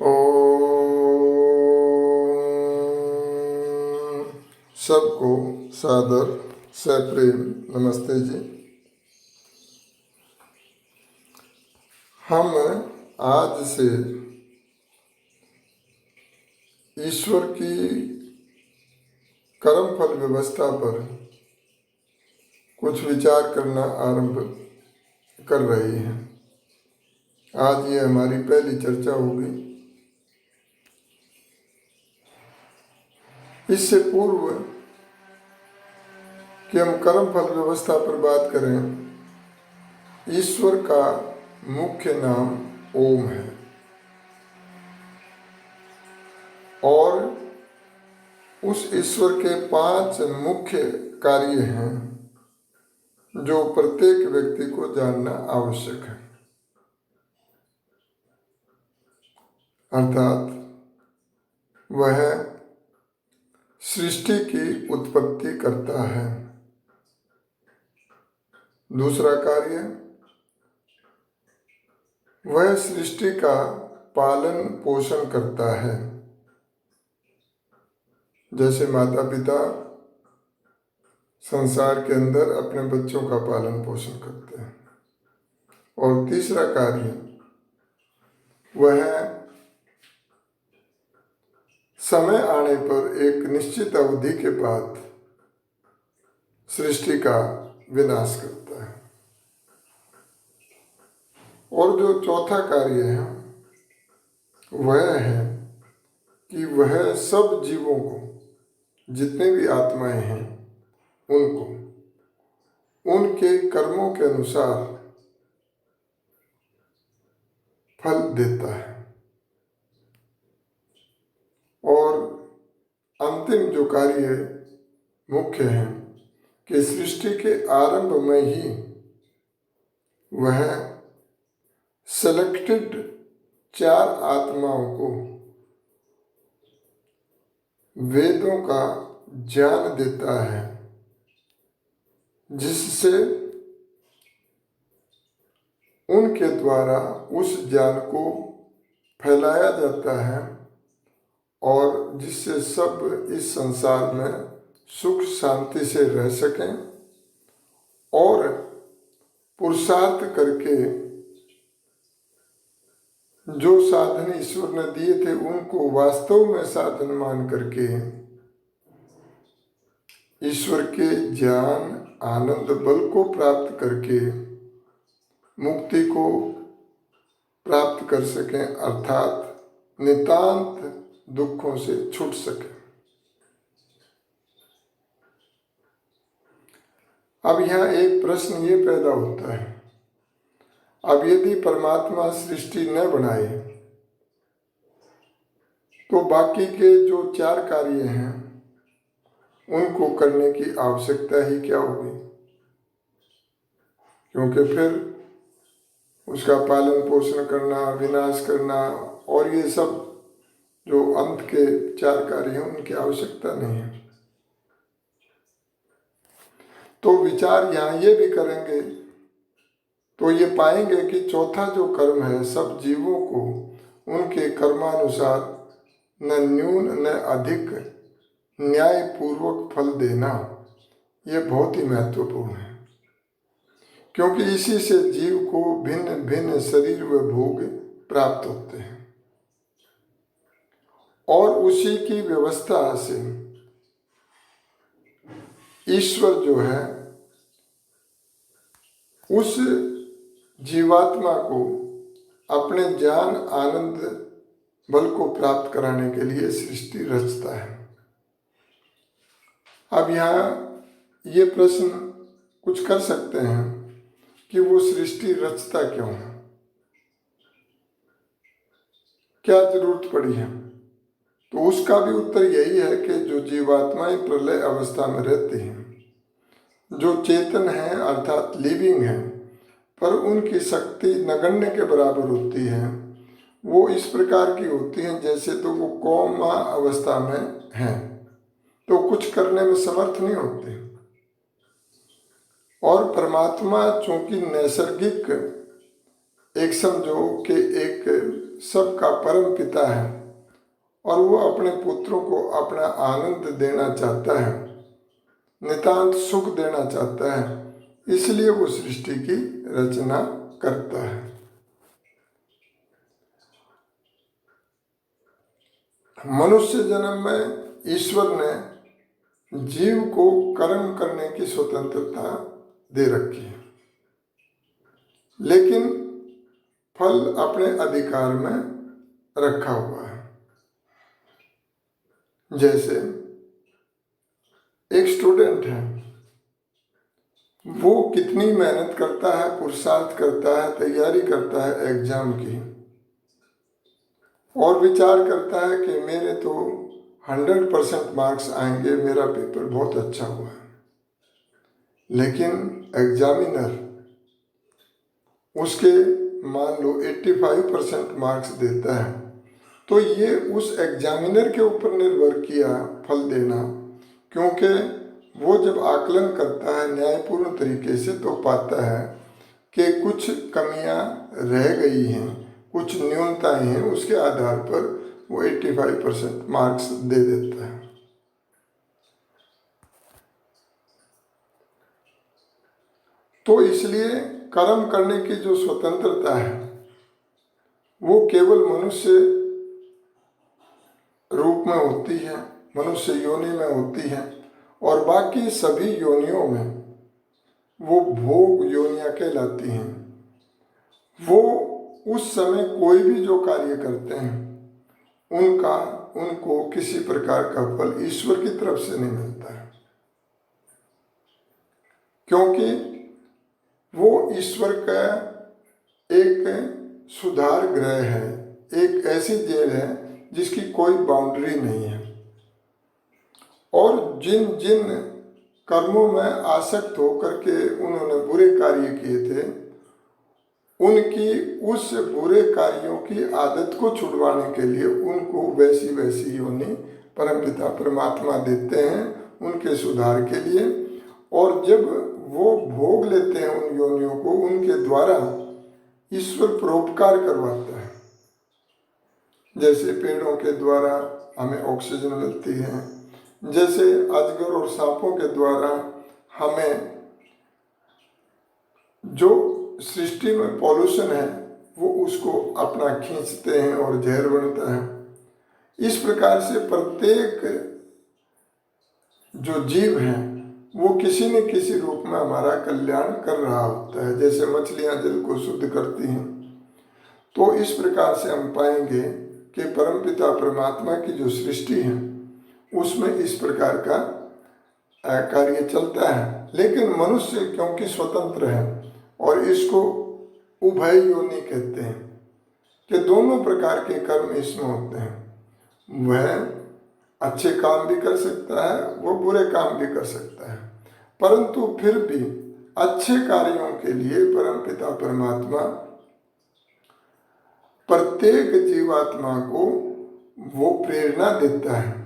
ओम। सबको सादर सप्रेम नमस्ते जी। हम आज से ईश्वर की कर्म फल व्यवस्था पर कुछ विचार करना आरंभ कर रहे हैं। आज ये हमारी पहली चर्चा होगी। इससे पूर्व कि हम कर्म फल व्यवस्था पर बात करें, ईश्वर का मुख्य नाम ओम है और उस ईश्वर के 5 मुख्य कार्य हैं जो प्रत्येक व्यक्ति को जानना आवश्यक है। अर्थात वह सृष्टि की उत्पत्ति करता है। दूसरा कार्य, वह सृष्टि का पालन पोषण करता है, जैसे माता पिता संसार के अंदर अपने बच्चों का पालन पोषण करते हैं। और तीसरा कार्य, वह समय आने पर एक निश्चित अवधि के बाद सृष्टि का विनाश करता है। और जो चौथा कार्य है वह है कि वह सब जीवों को, जितने भी आत्माएं हैं, उनको उनके कर्मों के अनुसार फल देता है। और अंतिम जो कार्य मुख्य है कि सृष्टि के आरंभ में ही वह सेलेक्टेड 4 आत्माओं को वेदों का ज्ञान देता है, जिससे उनके द्वारा उस ज्ञान को फैलाया जाता है और जिससे सब इस संसार में सुख शांति से रह सकें और पुरुषार्थ करके जो साधन ईश्वर ने दिए थे उनको वास्तव में साधन मान करके ईश्वर के ज्ञान आनंद बल को प्राप्त करके मुक्ति को प्राप्त कर सकें, अर्थात नितांत दुखों से छूट सके। अब यहाँ एक प्रश्न ये पैदा होता है, अब यदि परमात्मा सृष्टि न बनाए तो बाकी के जो 4 कार्य हैं उनको करने की आवश्यकता ही क्या होगी? क्योंकि फिर उसका पालन पोषण करना, विनाश करना और ये सब जो अंत के 4 कार्य हैं उनकी आवश्यकता नहीं है। तो विचार यहाँ ये भी करेंगे तो ये पाएंगे कि चौथा जो कर्म है, सब जीवों को उनके कर्मानुसार न न्यून न अधिक न्यायपूर्वक फल देना, ये बहुत ही महत्वपूर्ण है। क्योंकि इसी से जीव को भिन्न भिन्न शरीर व भोग प्राप्त होते हैं और उसी की व्यवस्था से ईश्वर जो है उस जीवात्मा को अपने ज्ञान आनंद बल को प्राप्त कराने के लिए सृष्टि रचता है। अब यहाँ ये प्रश्न कुछ कर सकते हैं कि वो सृष्टि रचता क्यों है, क्या जरूरत पड़ी है? तो उसका भी उत्तर यही है कि जो जीवात्माएं प्रलय अवस्था में रहती हैं, जो चेतन हैं अर्थात लिविंग हैं, पर उनकी शक्ति नगण्य के बराबर होती है। वो इस प्रकार की होती हैं जैसे तो वो कोमा अवस्था में हैं, तो कुछ करने में समर्थ नहीं होते। और परमात्मा चूंकि नैसर्गिक एक समझो कि एक सबका परम पिता है और वो अपने पुत्रों को अपना आनंद देना चाहता है, नितांत सुख देना चाहता है, इसलिए वो सृष्टि की रचना करता है। मनुष्य जन्म में ईश्वर ने जीव को कर्म करने की स्वतंत्रता दे रखी है, लेकिन फल अपने अधिकार में रखा हुआ है। जैसे एक स्टूडेंट है, वो कितनी मेहनत करता है, पुरुषार्थ करता है, तैयारी करता है एग्जाम की, और विचार करता है कि मेरे तो 100% मार्क्स आएंगे, मेरा पेपर बहुत अच्छा हुआ है। लेकिन एग्जामिनर उसके मान लो 85% मार्क्स देता है, तो ये उस एग्जामिनर के ऊपर निर्भर किया फल देना, क्योंकि वो जब आकलन करता है न्यायपूर्ण तरीके से तो पाता है कि कुछ कमियां रह गई हैं, कुछ न्यूनताएं हैं, उसके आधार पर वो 85% मार्क्स दे देता है। तो इसलिए कर्म करने की जो स्वतंत्रता है वो केवल मनुष्य रूप में होती है, मनुष्य योनि में होती है, और बाकी सभी योनियों में वो भोग योनियां कहलाती हैं। वो उस समय कोई भी जो कार्य करते हैं उनको किसी प्रकार का फल ईश्वर की तरफ से नहीं मिलता है, क्योंकि वो ईश्वर का एक सुधार गृह है, एक ऐसी जेल है जिसकी कोई बाउंड्री नहीं है। और जिन जिन कर्मों में आसक्त होकर के उन्होंने बुरे कार्य किए थे, उनकी उस बुरे कार्यों की आदत को छुड़वाने के लिए उनको वैसी वैसी योनि परमपिता परमात्मा देते हैं उनके सुधार के लिए। और जब वो भोग लेते हैं उन योनियों को, उनके द्वारा ईश्वर परोपकार करवाता है। जैसे पेड़ों के द्वारा हमें ऑक्सीजन मिलती है, जैसे अजगर और सांपों के द्वारा हमें जो सृष्टि में पॉल्यूशन है वो उसको अपना खींचते हैं और जहर बनता है। इस प्रकार से प्रत्येक जो जीव है वो किसी न किसी रूप में हमारा कल्याण कर रहा होता है। जैसे मछलियां जल को शुद्ध करती हैं, तो इस प्रकार से हम पाएंगे कि परमपिता परमात्मा की जो सृष्टि है उसमें इस प्रकार का कार्य चलता है। लेकिन मनुष्य क्योंकि स्वतंत्र है और इसको उभय योनि कहते हैं कि दोनों प्रकार के कर्म इसमें होते हैं। वह अच्छे काम भी कर सकता है, वो बुरे काम भी कर सकता है, परंतु फिर भी अच्छे कार्यों के लिए परमपिता परमात्मा प्रत्येक जीवात्मा को वो प्रेरणा देता है।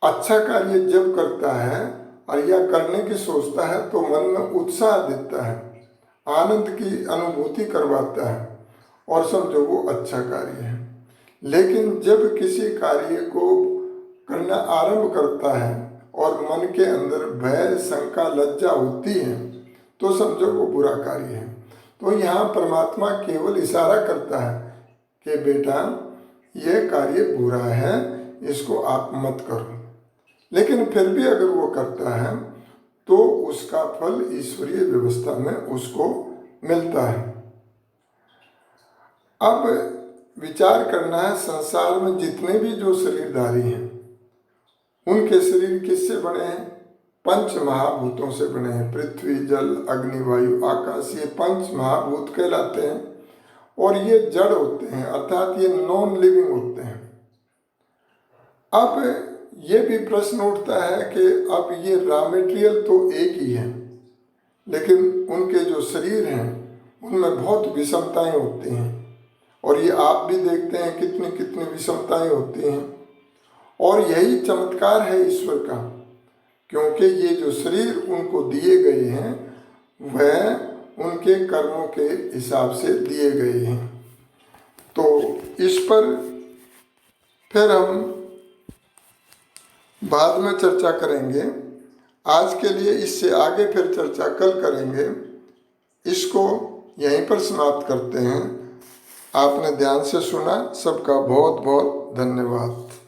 अच्छा कार्य जब करता है और या करने की सोचता है तो मन में उत्साह देता है, आनंद की अनुभूति करवाता है और समझो वो अच्छा कार्य है। लेकिन जब किसी कार्य को करना आरंभ करता है और मन के अंदर भय, शंका, लज्जा होती है तो समझो वो बुरा कार्य है। तो यहाँ परमात्मा केवल इशारा करता है कि बेटा यह कार्य बुरा है, इसको आप मत करो। लेकिन फिर भी अगर वो करता है तो उसका फल ईश्वरीय व्यवस्था में उसको मिलता है। अब विचार करना है, संसार में जितने भी जो शरीरधारी हैं उनके शरीर किससे बने हैं? पंच महाभूतों से बने हैं। पृथ्वी, जल, अग्नि, वायु, आकाश, ये पंच महाभूत कहलाते हैं और ये जड़ होते हैं, अर्थात ये नॉन लिविंग होते हैं। अब ये भी प्रश्न उठता है कि अब ये रॉ मेटेरियल तो एक ही है, लेकिन उनके जो शरीर हैं उनमें बहुत विषमताएं होती हैं, और ये आप भी देखते हैं कितनी कितनी विषमताएं होती हैं। और यही चमत्कार है ईश्वर का, क्योंकि ये जो शरीर उनको दिए गए हैं वह उनके कर्मों के हिसाब से दिए गए हैं। इस पर फिर हम बाद में चर्चा करेंगे। आज के लिए इससे आगे फिर चर्चा कल करेंगे। इसको यहीं पर समाप्त करते हैं। आपने ध्यान से सुना, सबका बहुत बहुत धन्यवाद।